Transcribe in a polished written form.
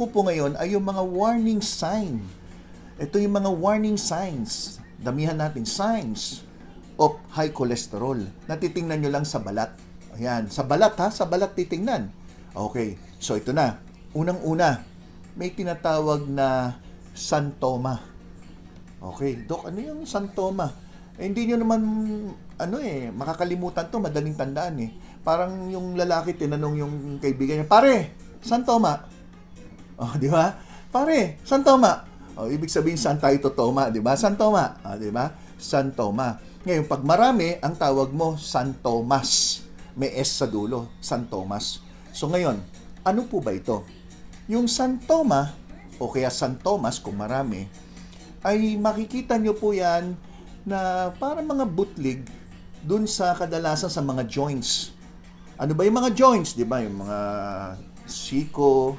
ko po ngayon ay yung mga warning sign. Ito yung mga warning signs. Damihan natin, signs of high cholesterol. Natitingnan nyo lang sa balat. Ayan, sa balat ha, sa balat titingnan. Okay, so ito na. Unang-una, may tinatawag na santoma. Okay, Dok, ano yung santoma? Hindi nyo naman, makakalimutan to, madaling tandaan eh. Parang yung lalaki, tinanong yung kaibigan niya, pare, santoma. Oh, di ba? Pare, santoma. Oh, ibig sabihin, saan tayo totoma, di ba? Santoma. Oh, di ba? Santoma. Ngayon, pag marami, ang tawag mo, San Tomas. May S sa dulo, San Tomas. So ngayon, ano po ba ito? Yung santoma, o kaya San Tomas, kung marami, ay makikita nyo po yan na parang mga butlig dun sa kadalasan sa mga joints. Ano ba yung mga joints? Di ba? Yung mga siko,